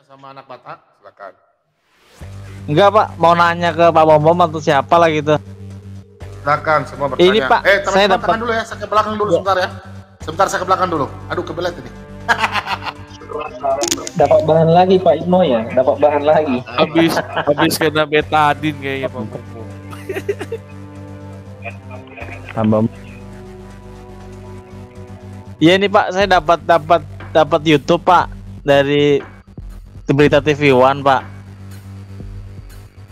sama anak Batak, silakan. Enggak Pak, mau nanya ke Pak Bom atau siapa lah gitu. Silakan semua bertanya. Ini Pak, saya teman-teman dapat tahan dulu ya, saya ke belakang dulu sebentar ya. Sebentar saya ke belakang dulu. Aduh kebelet ini. Dapat bahan lagi Pak Ibnu ya, dapat bahan lagi. Habis kena betadin kayaknya Pak Bobo. Tambah. Iya nih Pak, saya dapat YouTube Pak dari berita TV One Pak.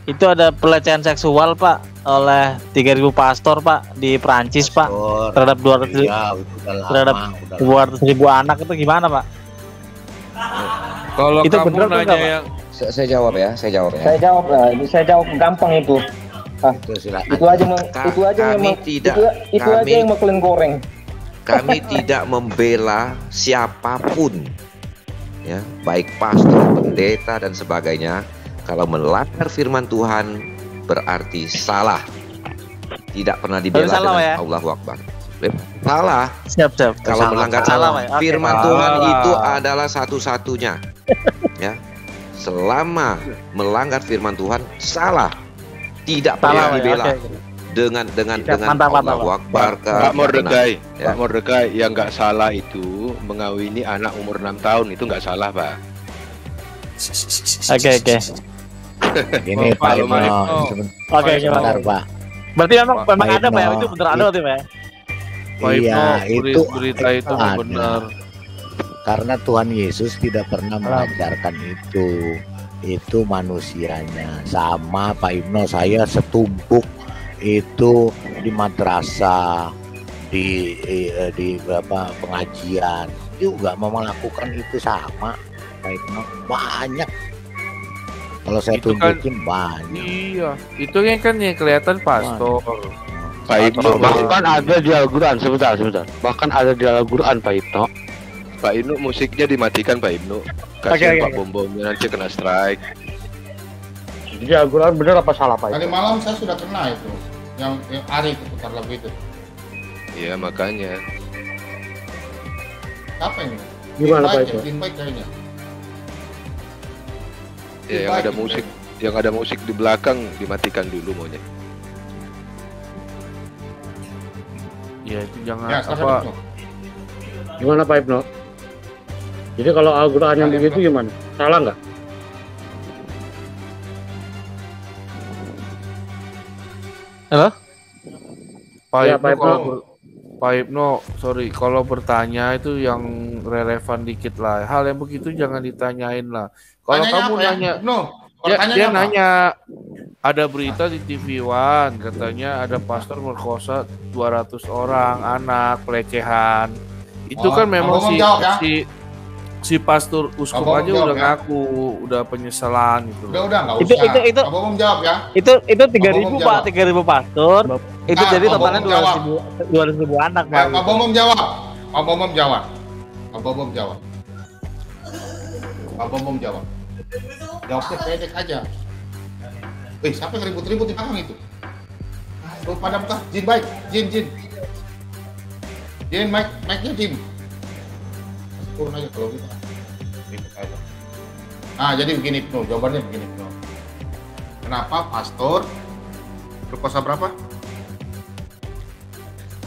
Itu ada pelecehan seksual Pak oleh 3.000 pastor Pak di Prancis Pak terhadap 200 iya, terhadap 200.000 anak. Itu gimana Pak? Kalau Itu kamu bener tuh nanya nggak, Pak? yang Saya jawab ya. Saya jawab lah, ini saya jawab gampang itu. Itu aja yang maklin goreng. Kami tidak membela siapapun, ya, baik pastor, pendeta dan sebagainya. Kalau melanggar firman Tuhan berarti salah. Tidak pernah dibela salah, dengan ya? Allahu Akbar. Salah. Siap. Kalau melanggar salah, Pak. firman Oke. Tuhan itu adalah satu-satunya. Ya. Selama melanggar firman Tuhan salah. Tidak Salah, pernah Pak. dibela. Oke. Dengan Mantap, Allahu Akbar. Pak Mordekai, Ya. Pak Mordekai, yang nggak salah itu mengawini anak umur 6 tahun itu nggak salah, Pak. Oke. Ini Pak Kalau Ibnu, Ibnu. Oke, sebentar Pak. Berarti memang Pak ada Pak ya? Ibnu. Itu bener ada berarti Pak ya? Pak Ibnu, Iya, itu berita itu ada. benar. Karena Tuhan Yesus tidak pernah mengajarkan itu. Itu manusianya. Sama Pak Ibnu, saya setumpuk itu di madrasah, di berapa pengajian juga mau melakukan itu sama Pak Ibnu. Banyak. Kalau saya Itu kan- tunjukin banyak. Iya, itu kan yang kelihatan pastor. Pak Ibnu, Bahkan ada di Al-Quran, sebentar. Bahkan ada di Al-Quran Pak Ibnu. Pak Ibnu musiknya dimatikan, Pak Ibnu. Oke. Kasihan Pak Bom-bomnya nanti kena strike. Jadi Al-Quran benar apa salah Pak Tadi Ibnu? malam saya sudah kena itu. Yang Ari itu putar lagu itu. Iya, makanya. Siapa ini? Gimana, Pak, itu? Invite kayaknya. Ya, yang ada musik di belakang dimatikan dulu maunya. Ya itu jangan Ya, apa. silakan Ibnu. Gimana Pak Ibnu? Jadi kalau Al-Quran yang Kalian, begitu Bro. gimana? Salah nggak? Halo? Pak Ya, Ibnu, Pak Ibnu. Pak Ibnu, sorry, kalau bertanya itu yang relevan dikit lah. Hal yang begitu jangan ditanyain lah. Kalau Tanyanya kamu apa ya? nanya, Ibnu, dia pertanyaannya apa? nanya, ada berita di TV One, katanya ada pastor merkosa 200 orang, anak, pelecehan. Itu Oh, kan memang Abang jawab ya. si pastor uskup Abang aja jawab udah ya. ngaku, udah penyesalan gitu. Udah nggak Itu- usah. itu- Abang mau jawab ya. Itu 3.000 Abang Pak, jawab. 3.000 pastor. Itu Nah, jadi Abang totalnya jawab. 200.000 anak Pak. Pak Bom jawab. Pak Bom jawab. Pak Bom jawab. Pak Bom jawab. Jawabnya pendek aja. Siapa yang ribut-ribut di belakang itu? Tuh pada muka, Jin baik, Jin. Jin, mic-nya Jin. Turun aja kalau gitu. Ribut aja. Nah, jadi begini Ibnu, jawabannya begini Ibnu. Kenapa pastor berkuasa berapa?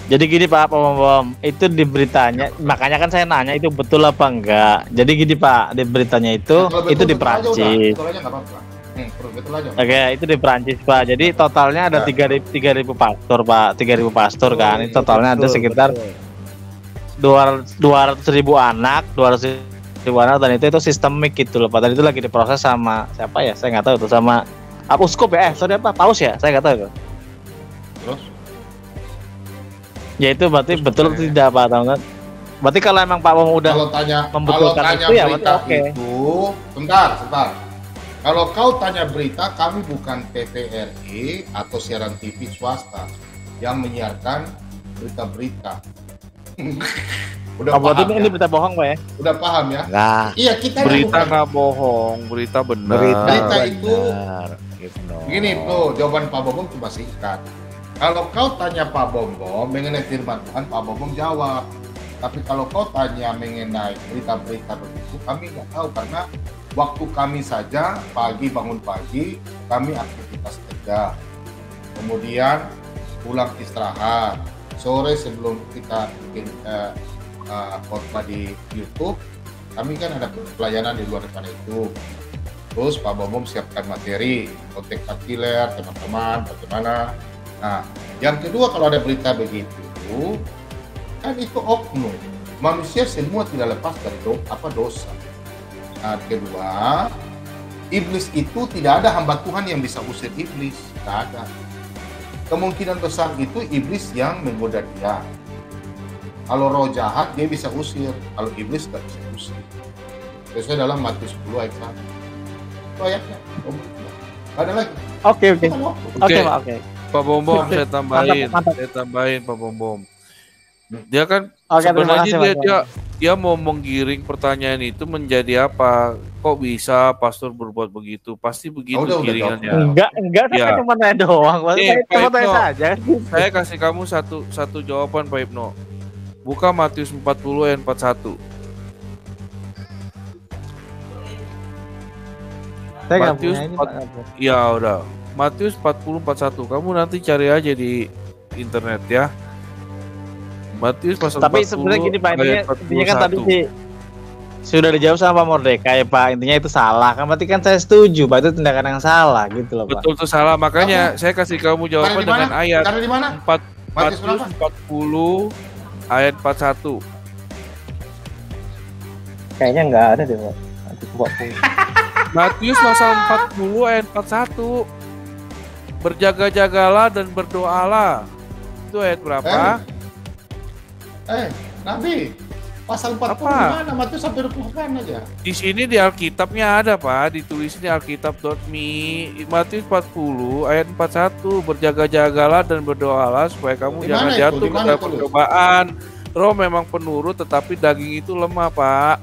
Jadi gini Pak Bom, itu di beritanya, makanya kan saya nanya itu betul apa enggak. Jadi gini Pak, di beritanya itu Kalau di betul aja udah, Prancis. betul aja nggak apa-apa. Betul aja. Oke, itu di Prancis Pak. Jadi totalnya ada Ya. 3.000 pastor Pak, 3.000 pastor kan. Ini totalnya ada sekitar 200.000 anak, 200.000 anak, dan itu sistemik gitu loh Pak. Dan itu lagi diproses sama siapa ya? Saya nggak tahu tuh, sama uskup ya? Sorry apa? Paus ya? Saya nggak tahu itu. Terus? Ya itu berarti betul atau tidak Pak? Tahu nggak? Berarti kalau emang Pak Bom udah Kalau tanya membetulkan itu ya berarti berita oke. itu, sebentar. Kalau kau tanya berita, kami bukan TVRI atau siaran TV swasta yang menyiarkan berita-berita. Udah Oh, berarti paham ini ya? berita bohong Pak ya? Udah paham ya? Nah, Iya, kita Berita bukan. nggak bohong, berita benar. Berita itu benar, Ibnu. begini tuh, jawaban Pak Bom cuma singkat. Kalau kau tanya Pak Bom mengenai firman Tuhan, Pak Bom jawab. Tapi kalau kau tanya mengenai berita-berita begitu, kami nggak tahu karena waktu kami saja pagi, bangun pagi, kami aktivitas kerja, kemudian pulang istirahat, sore sebelum kita bikin khotbah di YouTube, kami kan ada pelayanan di luar daripada itu. Terus Pak Bomom siapkan materi, kontek partiler, teman-teman, bagaimana. Nah, yang kedua kalau ada berita begitu, kan itu oknum. Manusia semua tidak lepas dari dosa. Nah, kedua, iblis itu tidak ada hamba Tuhan yang bisa usir iblis, tidak ada. Kemungkinan besar itu iblis yang menggoda dia. Kalau roh jahat dia bisa usir, kalau iblis tidak bisa usir. Sesuai dalam Matius 10 ayat 1. Itu ayatnya. Nggak ada lagi. Oke. Oke. Pak, oke. Pak Bom saya tambahin, Mantap. saya tambahin Pak Bom. Dia kan Oke, terima sebenarnya kasih, dia mau menggiring pertanyaan itu menjadi apa? Kok bisa pastor berbuat begitu? Pasti begitu Udah, giringannya. Enggak, Ya. saya cuma nanya doang. Saya Pak cuma tanya Ibnu, saja. saya kasih kamu satu jawaban Pak Ibnu. Buka Matius 40 ayat 41. Saya nggak Matius punya ini, 4 Pak. Ya udah. Matius 40 41. Kamu nanti cari aja di internet ya. Matius pasal Tapi 40 sebenarnya gini Pak, ayat intinya kan tadi 41. sih sudah dijawab sama Pak Mordeka ya Pak, intinya itu salah kan, berarti kan saya setuju Pak, itu tindakan yang salah gitu loh Pak. Betul tuh salah, makanya saya kasih kamu jawaban dengan ayat Cari di mana? 4 Matius Matius 40 ayat 41. Kayaknya nggak ada deh, Pak. Matius pasal 40 ayat 41. Berjaga-jagalah dan berdoalah. Itu ayat berapa? Nabi, pasal 40 Apa? di mana? Matius sampai 20 aja. Di sini di Alkitabnya ada Pak, ditulis di alkitab.me. Matius 40 ayat 41, berjaga-jagalah dan berdoalah supaya kamu Di jangan mana itu? jatuh Di ke mana dalam itu, Lu? percobaan. Roh memang penurut tetapi daging itu lemah Pak.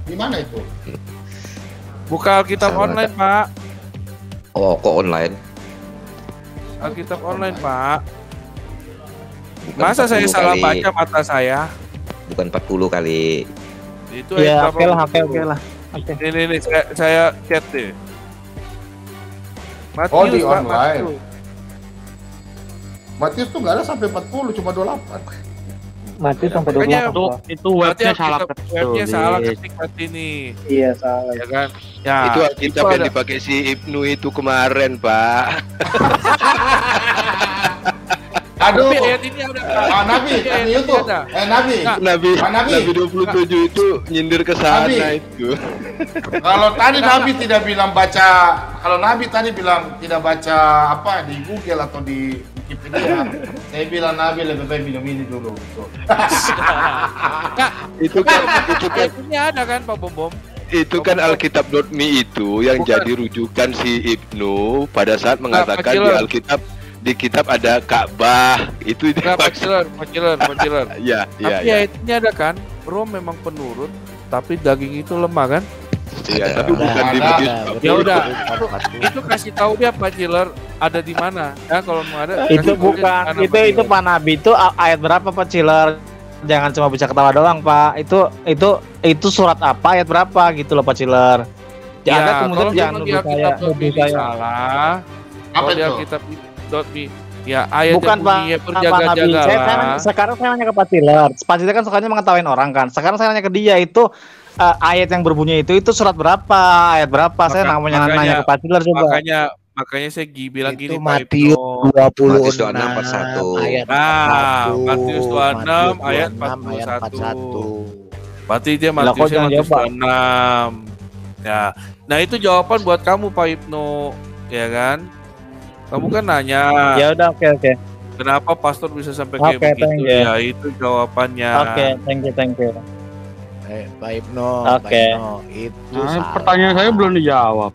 Di mana itu? Buka Alkitab Sama online Pak. Oh, kok online? Alkitab online Pak. Bukan Masa saya 40 salah kali. baca mata saya? Bukan 40 kali. Itu Ya ayat oke lah, berapa? oke lah. Oke. Ini saya chat deh. Matius, Oh, di Pak, online. Matius. Matius tuh nggak ada sampai 40, cuma 28. Matius sampai Makanya 28. Itu Berarti webnya salah Alkitab- webnya salah ketulis. ketik hati ini, Iya, salah. ya kan? Ya, Itu Alkitab yang ada- dipakai si Ibnu itu kemarin, Pak. Aduh. Tapi ayat ini ada. Nabi, Tapi ayat di ini YouTube. ada. Nabi. Nah, Nabi Nabi. Nabi 27 itu nyindir ke sana Nabi. itu. Kalau tadi Nabi tidak bilang baca, kalau Nabi tadi bilang tidak baca apa di Google atau di Wikipedia, saya bilang Nabi lebih baik minum ini dulu. Gitu. Itu kan ayat ini ada kan Pak Bom? itu kan Alkitab.me itu yang Bukan. jadi rujukan si Ibnu pada saat mengatakan Pak di Ciler. Alkitab di kitab ada Ka'bah. Itu Enggak, maksud- Paciler. Ya, ya, Tapi ya. ayat ini ada kan, roh memang penurut, tapi daging itu lemah kan? Iya, Ada. tapi bukan Ada. di begitu. Ya udah, itu kasih tahu dia Pak Ciler ada di mana? Ya kalau mau ada. Itu kasih tahu dia di bukan, mana, itu Pak Ciler. Pak Nabi itu ayat berapa Pak Ciler? Jangan cuma bisa ketawa doang Pak. Itu surat apa, ayat berapa gitu loh Pak Ciler. Ya, Anda kemudian kalau jangan memang di nuduh saya, Alkitab.me nuduh saya. salah. Apa Kalau di itu? Alkitab.me ya ayat Bukan yang Pak, bunyinya Pak Nabi. berjaga-jagalah. Sekarang saya nanya ke Pak Ciler. Pak Ciler kan sukanya mengetawain orang kan. Sekarang saya nanya ke dia itu ayat yang berbunyi itu surat berapa, ayat berapa? Saya nanya makanya- ke Pak Ciler coba. Makanya saya bilang Itu gini Pak Matius Ibnu. 26 26 ayat Nah, 41. Matius 26 ayat 41. Berarti dia Lah, kok Matius jangan jawab, Pak? 26. Ya. Nah, itu jawaban buat kamu Pak Ibnu, ya kan? Kamu kan nanya, Ya udah, oke. kenapa pastor bisa sampai kayak Oke, thank begitu? you. Ya, itu jawabannya. Oke, thank you. Pak Ibnu, Oke. Pak Ibnu, itu salah. Pertanyaan saya belum dijawab.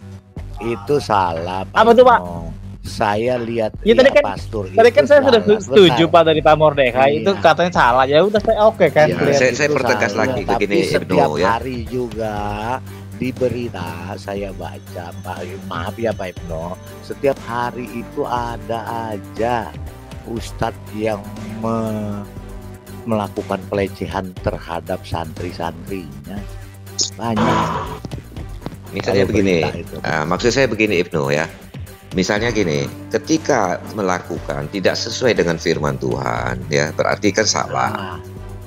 Itu salah. Apa tuh, Pak? Ibnu. Saya lihat Ya, tadi kan- pastor Tadi kan itu saya sudah salah. setuju Benar. Pak dari Pak Mordeka, Iya. itu katanya salah. Ya udah saya oke kan. Iya, clear. saya pertegas salah. lagi Tapi begini, Ibnu, setiap ya. hari juga di berita saya baca, maaf ya Pak Ibnu, setiap hari itu ada aja ustadz yang melakukan pelecehan terhadap santri-santrinya, banyak. Misalnya Kalau begini, berita itu. maksud saya begini Ibnu ya. Misalnya gini, ketika melakukan tidak sesuai dengan firman Tuhan, ya berarti kan salah.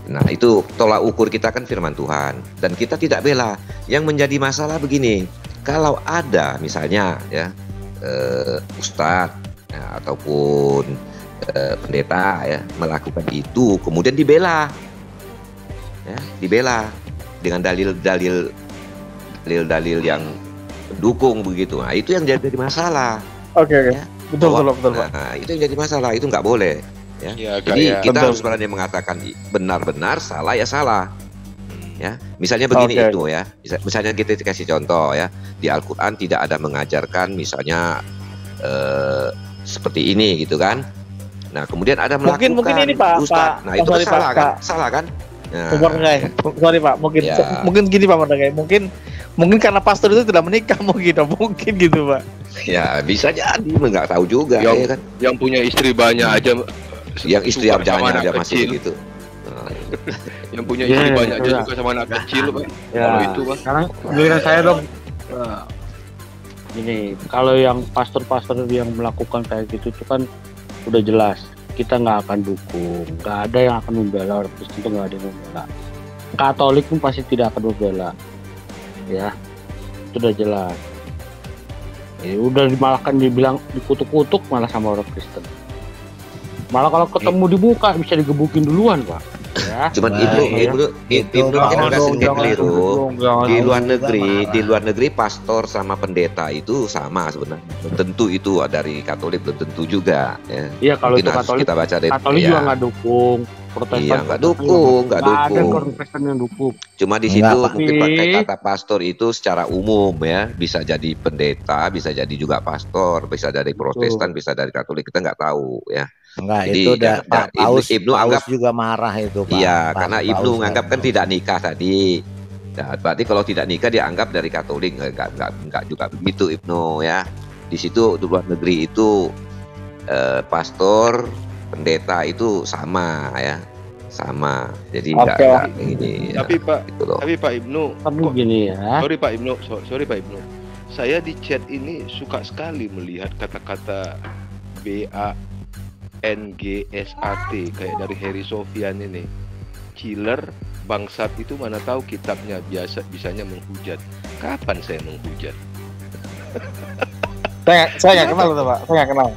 Nah itu tolak ukur kita kan firman Tuhan, dan kita tidak bela. Yang menjadi masalah begini, kalau ada misalnya ya ustadz ya, ataupun pendeta ya melakukan itu, kemudian dibela, ya dibela dengan dalil-dalil yang mendukung begitu. Nah itu yang jadi masalah. Oke. Ya. Betul Pak. Nah, itu yang jadi masalah, itu nggak boleh. Ya. Ya, Jadi kayak- kita Betul. harus berani mengatakan benar-benar, salah ya salah. Ya, misalnya begini Oke. itu ya. Misalnya kita kasih contoh ya, di Al-Qur'an tidak ada mengajarkan misalnya seperti ini gitu kan. Nah, kemudian ada melakukan Mungkin ini, Pak, Ustaz. Pak, Nah, itu sorry, kan salah Pak, kan? Pak. Salah kan? Nah, Sorry Pak, mungkin Ya. mungkin gini Pak Mardagai, mungkin karena pastor itu tidak menikah mungkin gitu Pak. ya bisa jadi, nggak tahu juga Yang- ya kan. Yang punya istri banyak aja, Yang istri suka sama arjanya anak aja masih kecil. begitu. Nah, Yang punya Iya, istri banyak aja iya. suka sama anak kecil, Pak. Ya. Kalau itu, Pak. Sekarang giliran saya dong. Gini, kalau yang pastor-pastor yang melakukan kayak gitu itu kan udah jelas kita nggak akan dukung, nggak ada yang akan membela, orang Kristen itu nggak ada yang membela. Katolik pun pasti tidak akan membela, ya itu udah jelas. Ya, udah malah dibilang dikutuk-kutuk malah sama orang Kristen. Malah kalau ketemu dibuka bisa digebukin duluan Pak. Ya. Cuman Nah, Ibnu itu kan jangan agak dong, sedikit jangan keliru. dong, jangan Di dong. luar Juga negeri, marah. di luar negeri pastor sama pendeta itu sama sebenarnya. Belum tentu itu dari Katolik, belum tentu juga. Ya. Iya kalau Mungkin itu harus Katolik, kita baca deh. Katolik ya. juga nggak dukung. Protestan Iya, nggak dukung, nggak Nggak ada dukung. orang Kristen yang dukung. Cuma di Nggak, situ Pak. mungkin pakai Tapi- kata pastor itu secara umum ya, bisa jadi pendeta, bisa jadi juga pastor, bisa dari Protestan, bisa dari Katolik, kita nggak tahu ya. Enggak, Jadi, itu udah jangan- Pak Ibnu- Paus, Ibnu Paus anggap- juga marah itu Pak. Iya, Pak karena Paus Ibnu menganggap kan marah. tidak nikah tadi. Nah, berarti kalau tidak nikah dianggap dari Katolik, enggak juga begitu Ibnu ya. Di situ di luar negeri itu pastor, pendeta itu sama ya, sama. Jadi Oke. enggak ini. Ya, Tapi Pak, gitu loh. tapi Pak Ibnu, Tapi kok- gini ya, sorry Pak Ibnu, sorry Pak Ibnu. Saya di chat ini suka sekali melihat kata-kata BANGSAT kayak dari Heri Sofyan ini. Killer, bangsat itu mana tahu kitabnya bisanya menghujat. Kapan saya menghujat? Saya nggak kenal tuh Pak, saya nggak kenal.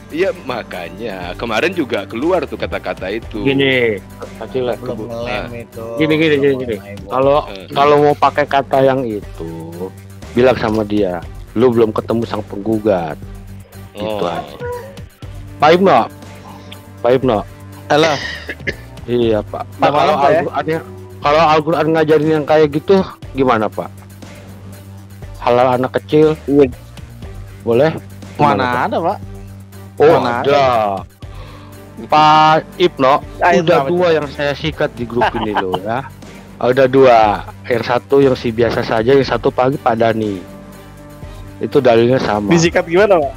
Iya makanya kemarin juga keluar tuh kata-kata itu. gini, kecil lah. Belum ngelem itu. Gini. belum Gini. main bola. Kalau kalau mau pakai kata yang itu, bilang sama dia, lu belum ketemu sang penggugat. Gitu Oh. aja. Pak Ibnu. Halo. Iya Pak. Udah Kalau malam, Pak, ya? kalau Al-Quran ngajarin yang kayak gitu, gimana Pak? Halal anak kecil, boleh? Gimana, Pak? Mana ada Pak? Oh Mana ada. Pak Ibnu, Ayo, udah Pak. dua yang saya sikat di grup ini loh ya. Udah dua. Yang satu yang si biasa saja, yang satu pagi Pak Dani. Itu dalilnya sama. Disikat gimana Pak?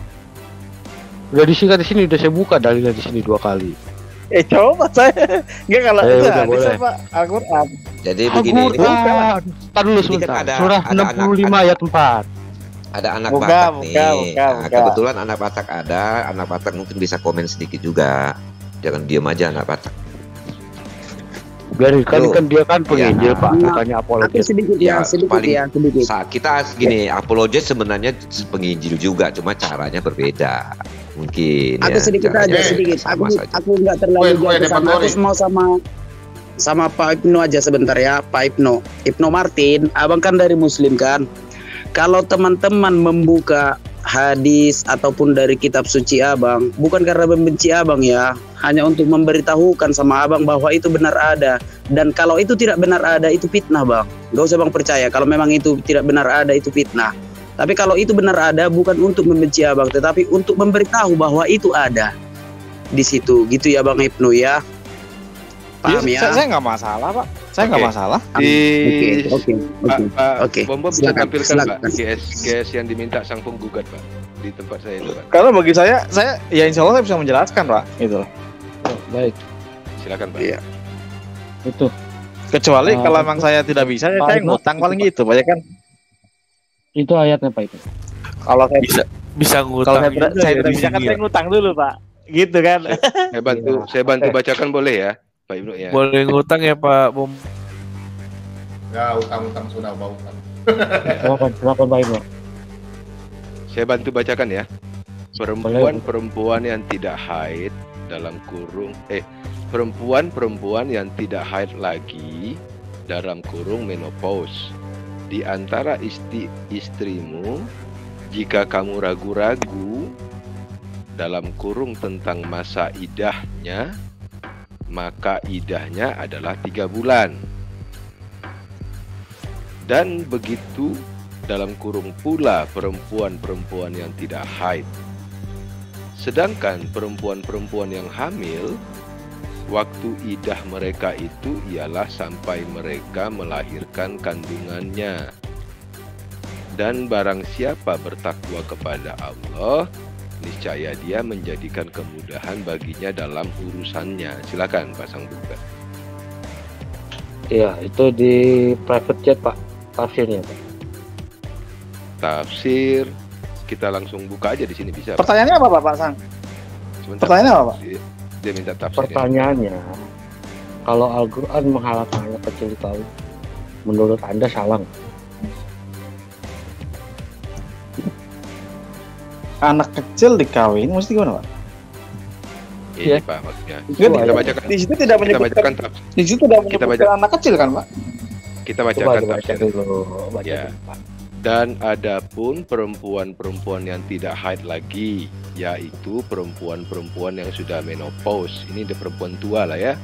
Udah disikat di sini, udah saya buka dalilnya di sini 2 kali. Coba saya. Nggak kalau itu Udah, hadis boleh. Pak Al-Quran. Jadi begini, ini kan Al-Quran. Tar dulu Ini kan sebentar. ada- Surah ada 65 anak- ayat 4. ada anak Buka, Batak buka, nih. buka, Nah, buka. kebetulan anak Batak ada, anak Batak mungkin bisa komen sedikit juga. Jangan diem aja anak Batak. Biarin kan, Loh. kan dia kan penginjil Ya. Pak, bukannya Aku apologet. sedikit Ya, ya, sedikit paling- ya, sedikit. Kita gini, apologet sebenarnya penginjil juga, cuma caranya berbeda. Mungkin Aku ya, sedikit caranya aja, sedikit. sama Aku saja. aku nggak terlalu Wait, jauh ke sana. Pak Aku Tori. mau sama Pak Ibnu aja sebentar ya, Pak Ibnu. Ibnu Martin, abang kan dari Muslim kan. Kalau teman-teman membuka hadis ataupun dari kitab suci abang, bukan karena membenci abang ya, hanya untuk memberitahukan sama abang bahwa itu benar ada. Dan kalau itu tidak benar ada, itu fitnah bang. Gak usah bang percaya, kalau memang itu tidak benar ada, itu fitnah. Tapi kalau itu benar ada, bukan untuk membenci abang, tetapi untuk memberitahu bahwa itu ada di situ, gitu ya bang Ibnu ya. Paham ya? Saya nggak masalah Pak. Saya nggak Oke. masalah. Di Oke. Pak Bombo bisa Silakan, tampilkan silakan. Pak GS yang diminta sang penggugat Pak di tempat saya itu Pak. Karena bagi saya ya insya Allah saya bisa menjelaskan Pak. Gitu. Baik, Silakan Pak. Iya. itu. Kecuali Ah, kalau emang saya tidak bisa, Pak saya Ibnu. ngutang paling gitu, banyak kan. Itu ayatnya Pak itu. Kalau saya Bisa kalau ngutang saya juga saya ya tidak di bisa kan sini saya ya. ngutang dulu Pak. Gitu kan. Saya bantu bacakan boleh ya, Pak Ibnu ya. Boleh ngutang ya Pak Bom. Ya, utang-utang sudah mau utang. Silakan Pak Ibnu. Saya bantu bacakan ya. Perempuan-perempuan yang tidak haid dalam kurung perempuan-perempuan yang tidak haid lagi dalam kurung menopause. Di antara istrimu, jika kamu ragu-ragu dalam kurung tentang masa idahnya, maka idahnya adalah 3 bulan. Dan begitu dalam kurung pula perempuan-perempuan yang tidak haid. Sedangkan perempuan-perempuan yang hamil, waktu idah mereka itu ialah sampai mereka melahirkan kandungannya. Dan barang siapa bertakwa kepada Allah, niscaya dia menjadikan kemudahan baginya dalam urusannya. Silakan pasang buka. Iya, itu di private chat Pak, tafsirnya Pak. Tafsir, kita langsung buka aja di sini bisa. Pak? Pertanyaannya apa Pak Sang? Sebentar. Pertanyaannya apa Pak? Dia minta tafsir. Pertanyaannya, kalau Al-Quran menghalalkan anak kecil dikawin, menurut Anda salah nggak? Anak kecil dikawin mesti gimana Pak? Ini Pak maksudnya. Kita bacakan. Di situ tidak Kita bacakan menyebutkan tafsir. di situ tidak Kita menyebutkan anak kecil kan Pak? Kita Coba bacakan dibaca tafsir. dulu, baca Ya. dulu, Pak. Dan adapun perempuan-perempuan yang tidak haid lagi, yaitu perempuan-perempuan yang sudah menopause. Ini ada perempuan tua lah ya.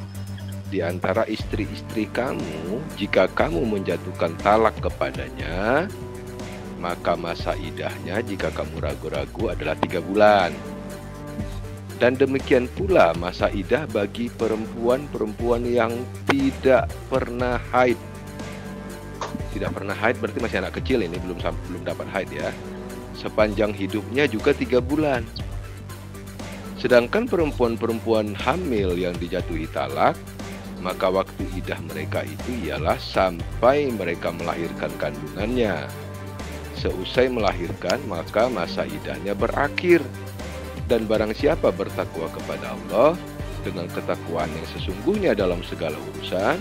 Di antara istri-istri kamu, jika kamu menjatuhkan talak kepadanya, maka masa idahnya jika kamu ragu-ragu adalah 3 bulan. Dan demikian pula masa idah bagi perempuan-perempuan yang tidak pernah haid. Tidak pernah haid berarti masih anak kecil ini, belum dapat haid ya. Sepanjang hidupnya juga 3 bulan. Sedangkan perempuan-perempuan hamil yang dijatuhi talak, maka waktu idah mereka itu ialah sampai mereka melahirkan kandungannya. Seusai melahirkan, maka masa idahnya berakhir. Dan barang siapa bertakwa kepada Allah dengan ketakwaan yang sesungguhnya dalam segala urusan,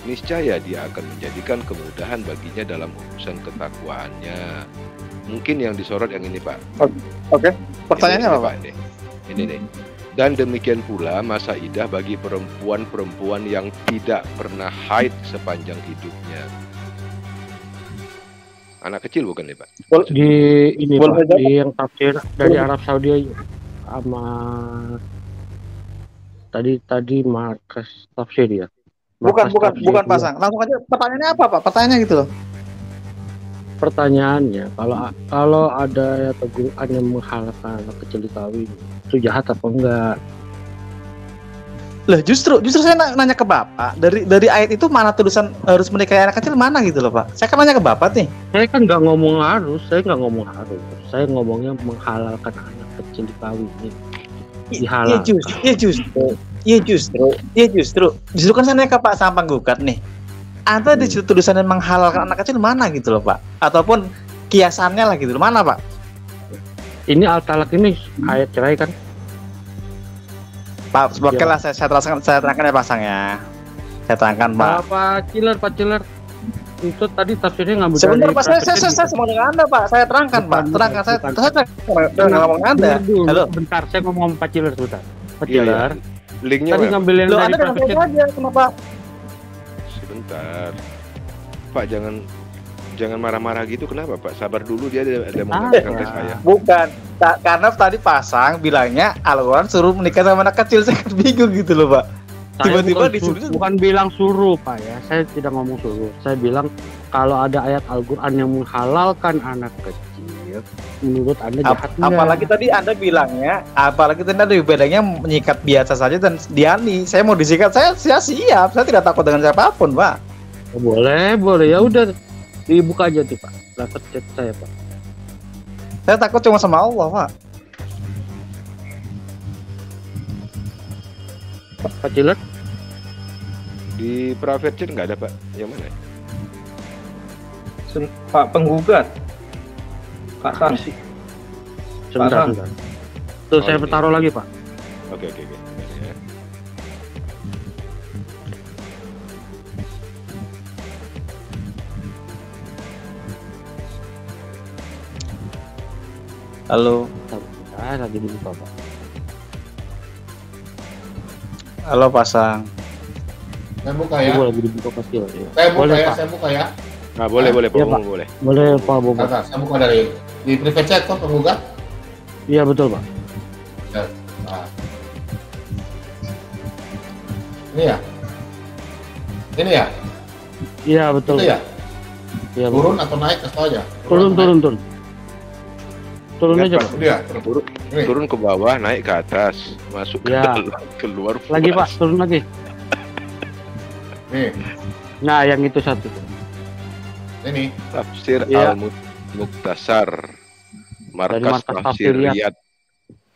niscaya dia akan menjadikan kemudahan baginya dalam urusan ketakwaannya. Mungkin yang disorot yang ini Pak. Oke. Pertanyaannya Ini, apa Pak? Ini nih. Dan demikian pula masa idah bagi perempuan-perempuan yang tidak pernah haid sepanjang hidupnya. Anak kecil bukan nih Pak? Di ini Boleh Pak, di yang tafsir dari Arab Saudi aja. Sama tadi markas tafsir ya. Bukan Markas tafsir bukan dia. Pasang. Langsung aja pertanyaannya apa Pak? Pertanyaannya gitu loh. Pertanyaannya, kalau ada teguran yang menghalalkan anak kecil dikawin, itu jahat apa enggak? Lah justru saya nanya ke Bapak, dari ayat itu mana tulisan harus menikahi anak kecil mana gitu loh Pak? Saya kan nanya ke Bapak nih. Saya kan nggak ngomong harus, saya ngomongnya menghalalkan anak kecil dikawin. Dihalal. Justru kan saya nanya ke Pak sang penggugat nih. Ada di situ tulisan yang menghalalkan anak kecil mana gitu loh Pak? Ataupun kiasannya lah gitu loh, mana Pak? Ini al-talak ini ayat cerai kan? Pak, oke lah saya terangkan ya Pasang ya. Saya terangkan Pak. Pak Ciler. Itu tadi tafsirnya ngambil Sebentar dari Pak, saya semua dengan Anda Pak. Saya terangkan Pak. Terangkan saya ngomong Anda. Halo. Bentar, saya ngomong Pak Ciler sebentar. Pak Iya, Ciler. Linknya Tadi Pak. ngambil yang Loh, dari Anda dengan private saya chat. aja kenapa? Sebentar. Pak jangan marah-marah gitu, kenapa Pak? Sabar dulu, dia ada mengajukan ke saya. Bukan. Karena tadi Pasang bilangnya Al-Quran suruh menikah sama anak kecil, saya kan bingung gitu loh Pak. Saya Tiba-tiba bukan bilang suruh Pak ya, saya tidak ngomong suruh. Saya bilang kalau ada ayat Al-Quran yang menghalalkan anak kecil, menurut Anda jahat nggak? Apalagi tadi Anda bilangnya, apalagi tadi Anda bilangnya menyikat biasa saja dan Diani, saya mau disikat, saya siap, saya tidak takut dengan siapapun Pak. Boleh, ya udah dibuka aja tuh Pak, dapat chat saya Pak. Saya takut cuma sama Allah Pak. Pak Ciler? Di private chat nggak ada Pak. Yang mana? Pak penggugat. Pak Sang. Sebentar. Tuh saya taruh lagi Pak. Oke. Makasih ya. Halo. Lagi dibuka Pak. Halo pasang. Saya buka ya. Gua lagi dibuka pasti ya. Saya buka Boleh, ya, Pak. saya buka ya. Nah, boleh Iya, Pak, Pak. boleh. Boleh Pak Bobo. Bentar, saya buka dari di private chat kok penggugat. Iya betul Pak. Ya. Nah. Ini ya? Ini ya? Iya betul. Itu ya? Iya betul. Turun atau naik kasih tau aja. Turun. Turun Lihat, aja Pak. Pak. Dia, turun. Ini. Turun ke bawah, naik ke atas, masuk ke Ya. dalam, keluar. Lagi Pak, puas. turun lagi. Nih, Nah, yang itu satu. ini. Tafsir Iya. Al-Mukhtasar, Dari Markas Markas Tafsir Tafsir Riyadh. Riyadh,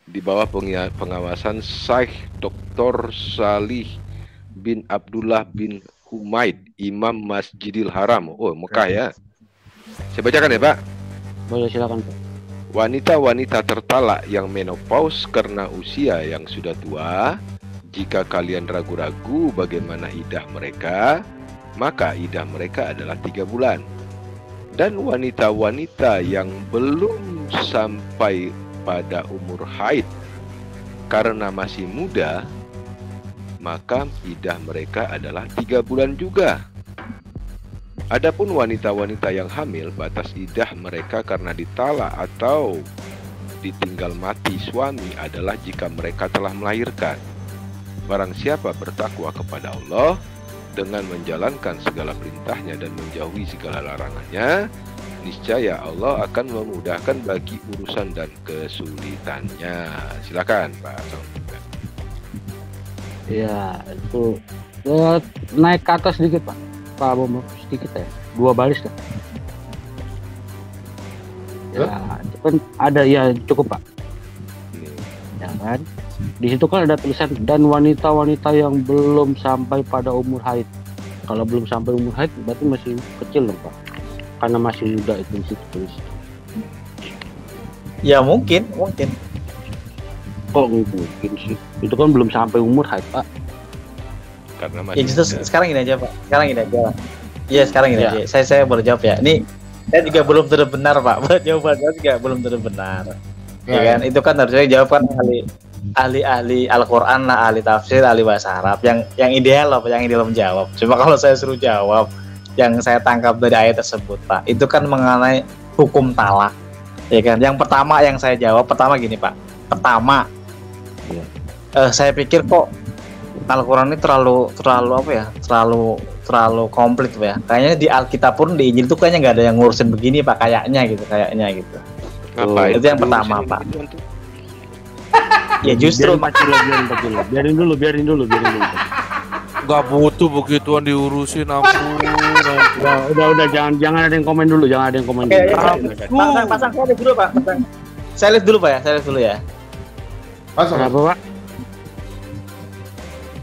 di bawah pengawasan Syekh Dr. Salih bin Abdullah bin Humaid, Imam Masjidil Haram. Oh, Mekah ya. Saya bacakan ya, Pak. Boleh silakan Pak. Wanita-wanita tertalak yang menopause karena usia yang sudah tua, jika kalian ragu-ragu bagaimana idah mereka, maka idah mereka adalah 3 bulan. Dan wanita-wanita yang belum sampai pada umur haid karena masih muda, maka idah mereka adalah 3 bulan juga. Adapun wanita-wanita yang hamil, batas idah mereka karena ditalak atau ditinggal mati suami adalah jika mereka telah melahirkan. Barang siapa bertakwa kepada Allah dengan menjalankan segala perintahnya dan menjauhi segala larangannya, niscaya Allah akan memudahkan bagi urusan dan kesulitannya. Silakan Pak. Iya, itu naik ke atas sedikit Pak. Pak Bobo sedikit ya. 2 baris kan. Ya, itu kan ada ya cukup Pak. Ya kan? Di situ kan ada tulisan dan wanita-wanita yang belum sampai pada umur haid. Kalau belum sampai umur haid berarti masih kecil loh Pak. Karena masih muda itu di situ tulis. Ya mungkin. Kok mungkin sih? Itu kan belum sampai umur haid Pak. Karena Ya masih justru muda. sekarang gini aja Pak. Iya sekarang gini Ya. aja. Saya boleh jawab ya. Ini saya juga belum tentu benar Pak. Buat jawaban saya juga belum tentu benar. Ya kan? Itu kan harusnya dijawab kan ahli Al-Quran lah, ahli tafsir, ahli bahasa Arab. Yang ideal loh, yang ideal menjawab. Cuma kalau saya suruh jawab, yang saya tangkap dari ayat tersebut Pak, itu kan mengenai hukum talak. Ya kan? Yang pertama yang saya jawab gini Pak. Pertama, saya pikir kok Al-Quran ini terlalu apa ya? Terlalu komplit ya. Kayaknya di Alkitab pun di Injil tuh kayaknya nggak ada yang ngurusin begini Pak, kayaknya gitu. Ngapain? Itu yang pertama Pak. Gitu, Antum? Ya justru biarin dulu. Nggak butuh begituan diurusin, ampun. Udah jangan ada yang komen dulu, Oke, pasang saya lihat dulu Pak. Saya lihat dulu ya. Pasang. Kenapa Pak?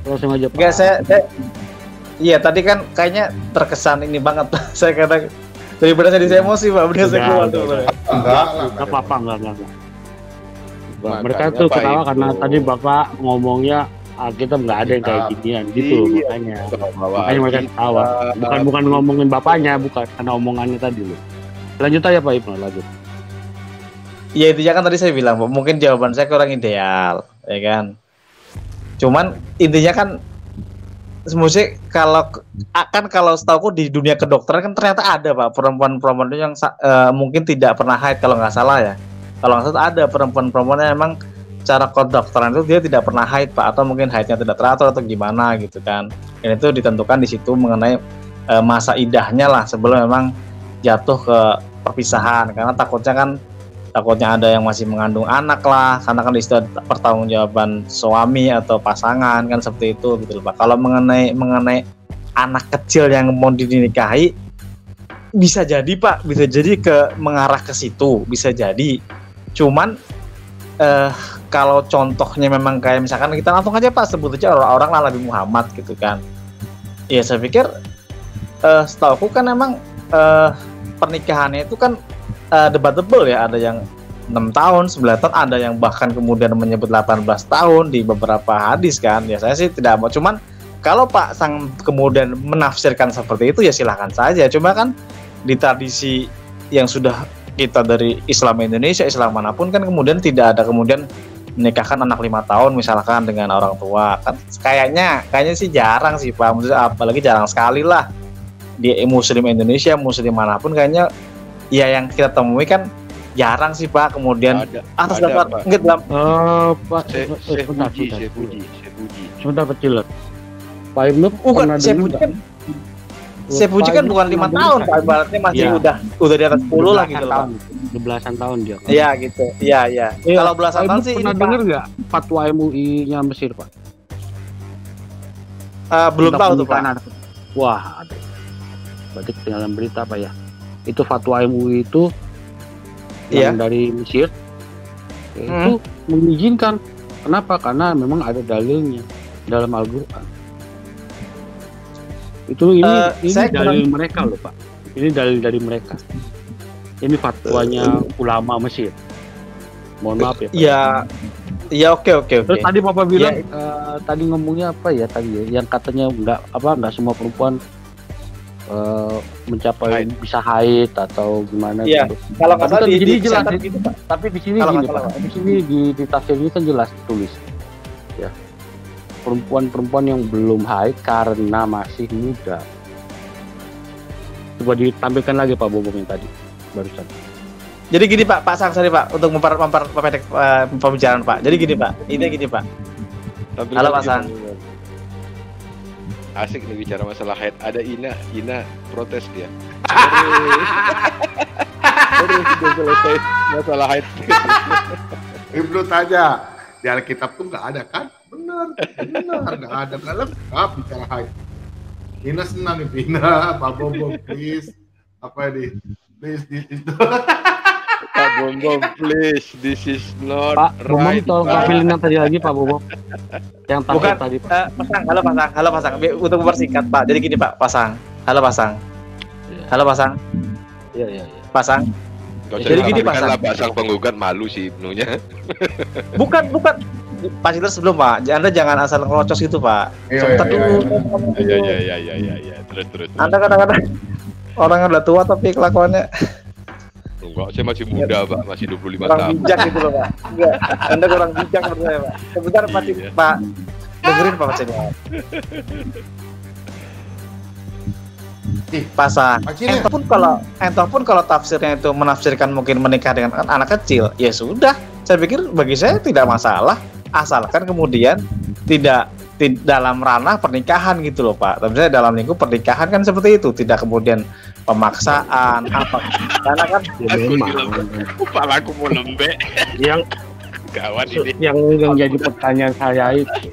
Langsung aja Pak. Enggak, saya iya tadi kan kayaknya terkesan ini banget. Saya kata daripada saya emosi Pak, udah saya keluar dulu. Enggak lah. Enggak apa-apa, enggak. Makanya Mereka tuh Pak ketawa Ibnu. karena tadi Bapak ngomongnya Alkitab nggak ada yang kayak ginian gitu loh, Iya. makanya Bahwa mereka kita- ketawa. Bukan ngomongin bapaknya, bukan karena omongannya tadi loh. Lanjut aja Pak Ibnu, lanjut. Ya itu kan tadi saya bilang Pak, mungkin jawaban saya kurang ideal, ya kan. Cuman intinya kan semuanya kalau setahuku di dunia kedokteran kan ternyata ada Pak perempuan-perempuan itu yang mungkin tidak pernah haid kalau nggak salah ya. Kalau nggak salah ada perempuan-perempuan yang emang cara kedokteran itu dia tidak pernah haid Pak, atau mungkin haidnya tidak teratur atau gimana gitu kan. Dan itu ditentukan di situ mengenai masa idahnya lah sebelum memang jatuh ke perpisahan, karena takutnya ada yang masih mengandung anak lah, karena kan di situ ada pertanggungjawaban suami atau pasangan kan seperti itu gitu loh Pak. Kalau mengenai anak kecil yang mau dinikahi bisa jadi Pak, bisa jadi mengarah ke situ, bisa jadi. Cuman kalau contohnya memang kayak misalkan kita langsung aja Pak sebut aja orang lah Nabi Muhammad gitu kan. Ya saya pikir setauku kan emang pernikahannya itu kan debatable ya, ada yang 6 tahun, 9 tahun, ada yang bahkan kemudian menyebut 18 tahun di beberapa hadis kan. Ya saya sih tidak mau, cuman kalau Pak Sang kemudian menafsirkan seperti itu ya silahkan saja. Cuma kan di tradisi yang sudah kita dari Islam Indonesia, Islam manapun kan kemudian tidak ada kemudian menikahkan anak 5 tahun misalkan dengan orang tua. Kan kayaknya sih jarang sih Pak, maksudnya apalagi jarang sekali lah di Muslim Indonesia, Muslim manapun kayaknya ya yang kita temui kan jarang sih Pak, kemudian atas dasar enggak dalam Pak saya puji. Sebentar kecil. Pak Ibnu bukan saya puji kan bukan 5 tahun Pak, ibaratnya masih udah di atas 10 lah gitu loh. Belasan tahun dia. Iya gitu. Iya. Kalau belasan tahun sih pernah dengar enggak fatwa MUI-nya Mesir, Pak? Belum tahu tuh Pak. Wah, ada. Berarti ketinggalan berita Pak ya. Itu fatwa MUI itu yang dari Mesir itu mengizinkan. Kenapa? Karena memang ada dalilnya dalam Al-Qur'an. Itu ini dalil mereka loh Pak. Ini dalil dari mereka. Ini fatwanya ulama Mesir. Mohon maaf ya Pak. Iya oke. Terus tadi Bapak bilang tadi ngomongnya apa ya tadi ya? Yang katanya enggak semua perempuan mencapai bisa haid atau gimana gitu. Kalau nggak salah di sini jelas gitu, Pak. Tapi di sini gini Pak. Di sini di tafsir ini kan jelas tulis. Ya. Perempuan-perempuan yang belum haid karena masih muda. Coba ditampilkan lagi Pak Bobong yang tadi barusan. Jadi gini Pak Sang, sorry Pak untuk memperpendek pembicaraan Pak. Jadi gini Pak, ini gini Pak. Halo Pak Sang. Asik nih bicara masalah haid. Ada Ina protes dia. Terus sudah selesai masalah haid. Ibnu tanya, di Alkitab tuh nggak ada kan? Benar, nggak ada, nggak lengkap bicara haid. Ina senang nih, Ina, Pak Bobo, please, apa ini, please, itu. Pak Bobo, please, this is not Pak, right. Pak tolong kapilin yang tadi lagi Pak Bobo. Yang Bukan, tadi Pak. Halo Pasang, untuk mempersingkat Pak. Jadi gini Pak, Pasang. Halo Pasang. Iya. Pasang. Jadi gini Pasang penggugat malu sih Ibnunya. Bukan. Pak Siler sebelum Pak, Anda jangan asal ngelocos gitu Pak. Iya. Terus. Anda kadang-kadang orang yang udah tua tapi kelakuannya enggak, saya masih muda Pak, masih 25 kurang tahun. bijak gitu loh Pak. Enggak, Anda kurang bijak menurut saya Pak. Sebentar Pak, dengerin Pak Siler. Pasang. Entah pun kalau tafsirnya itu menafsirkan mungkin menikah dengan anak kecil, ya sudah. Saya pikir bagi saya tidak masalah, asalkan kemudian tidak dalam ranah pernikahan gitu loh Pak. Tapi saya dalam lingkup pernikahan kan seperti itu, tidak kemudian pemaksaan apa. Karena kan kepalaku mau lembek. Yang kawan ini. Yang jadi pertanyaan saya itu,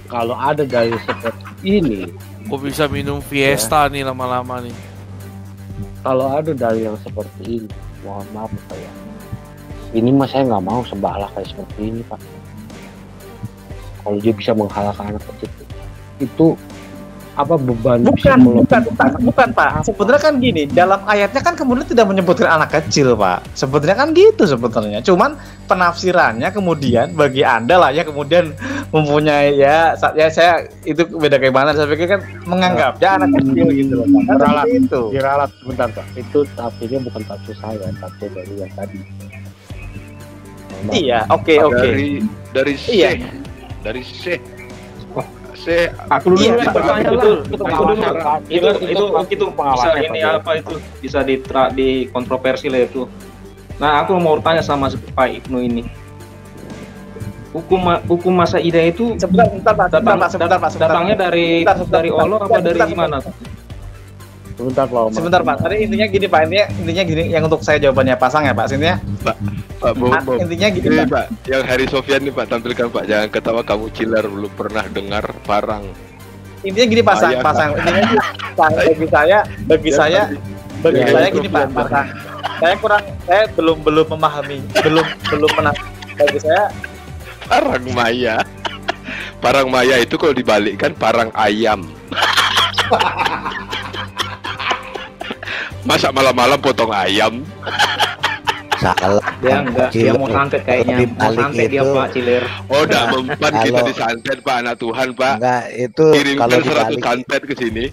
kalau ada dalil seperti ini, kok bisa minum Fiesta nih lama-lama nih? Kalau ada dalil yang seperti ini, mohon maaf saya. Ini mas saya nggak mau sebalah kayak seperti ini Pak. Kalau dia bisa menghalalkan anak kecil itu apa beban? Bukan Pak. Sebenarnya kan gini, dalam ayatnya kan kemudian tidak menyebutkan anak kecil Pak. Sebenarnya kan gitu sebenarnya. Cuman penafsirannya kemudian bagi Anda lah ya kemudian mempunyai ya saya itu beda kayak mana. Saya pikir kan menganggapnya anak kecil gitu loh Pak. Diralat itu. Diralat sebentar Pak. Itu tafsirnya bukan tafsir saya, tafsir dari yang tadi. Iya, oke. Dari Syekh. Dari Syekh. Aku dulu itu bisa ini apa itu bisa di kontroversi lah itu. Nah aku mau tanya sama Pak Ibnu ini, hukum masa idah itu sebentar Pak. Datangnya dari Allah apa dari gimana? Sebentar Pak. Tadi intinya gini Pak, intinya gini yang untuk saya jawabannya pasang ya Pak. Intinya Pak Bobo. Intinya gini Pak. Yang Hari Sofyan nih Pak, tampilkan Pak. Jangan ketawa kamu cilar, belum pernah dengar parang. Intinya gini pasang. Intinya bagi saya gini Pak, pasang. Saya belum memahami, belum pernah bagi saya Parang maya itu kalau dibalikkan parang ayam. Masa malam-malam potong ayam? Salah. Dia enggak, dia mau santet kayaknya. Mau santet dia Pak Ciler. Oh, udah mempan kita Kalau- disantet Pak anak Tuhan Pak. Enggak, itu kalau Kirimkan 100 dibalik santet ke sini.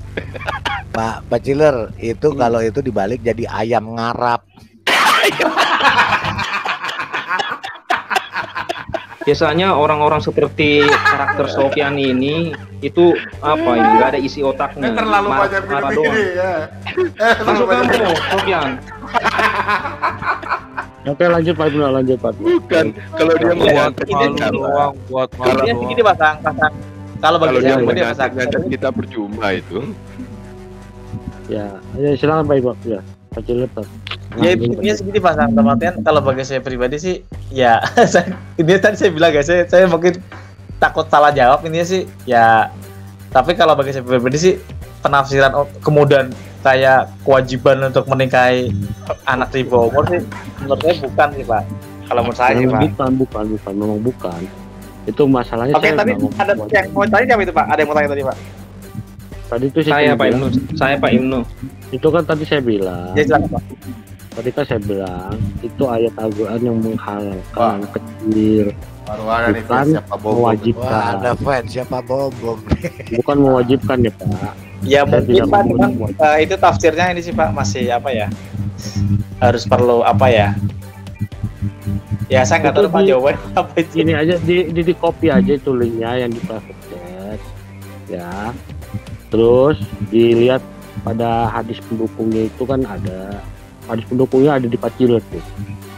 Pak Ciler, itu kalau itu dibalik jadi ayam ngarap. Biasanya orang-orang seperti karakter Sofyan ini itu apa ini? Enggak ada isi otaknya. Terlalu banyak marah minum doang. ini ya. Masuk kamu, Sofyan. Oke, lanjut Pak Ibnu, lanjut Pak. Bukan, kalau dia mau Buat nyantet malu kita, doang, buat malu Intinya doang. segini pasang. Kalau bagi kalau dia saya mau pribadi pasang. nyantet kita percuma itu. Ya, silakan Pak Ibnu. Ya, Pak Ciler. Ya intinya segini pasang. Teman-teman kalau bagi saya pribadi sih ya ini tadi saya bilang guys, saya mungkin takut salah jawab ini sih ya. Tapi kalau bagi saya pribadi sih penafsiran kemudian kayak kewajiban untuk menikahi anak di bawah umur sih menurut saya bukan sih Pak. Kalau menurut saya sih Pak. Bukan, memang bukan. Itu masalahnya. Oke, saya tadi nggak ada mau- yang mau tanya apa itu Pak? Ada yang mau tanya tadi Pak? Tadi itu Saya Pak bilang- Ibnu. Saya Pak Ibnu. Itu kan tadi saya bilang. Ya silakan Pak. Tadi kan saya bilang itu ayat Al-Quran yang menghalalkan Wah. anak kecil, Baru ada nih bukan siapa bobo. Wah, mewajibkan. ada fans siapa bobong. Bukan mewajibkan ya Pak. Ya Saya mungkin tidak Pak, mau cuman membuat- itu tafsirnya ini sih Pak masih apa ya? Harus perlu apa ya? Ya saya nggak Itu tahu Pak di- jawabannya apa itu. Ini aja di copy aja itu linknya yang di private chat, ya. Terus dilihat pada hadis pendukungnya itu kan ada hadis pendukungnya ada di Pak Ciler tuh,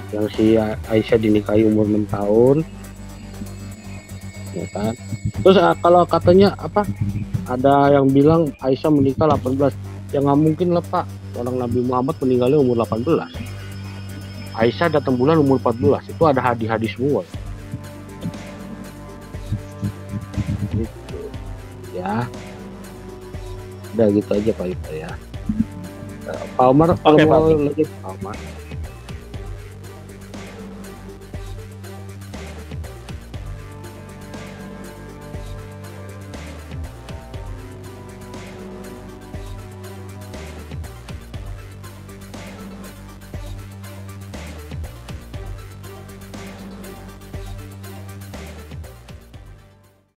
yang si Aisyah dinikahi umur 6 tahun, ya kan. Terus kalau katanya apa? Ada yang bilang Aisyah menikah 18, ya nggak mungkin lah Pak. Orang Nabi Muhammad meninggalnya umur 18. Aisyah datang bulan umur 14, itu ada hadis-hadis semua. Gitu. Ya. Udah gitu aja Pak Ita ya. Pak Omar, kalau Oke, mau Pak. lagi Pak Omar.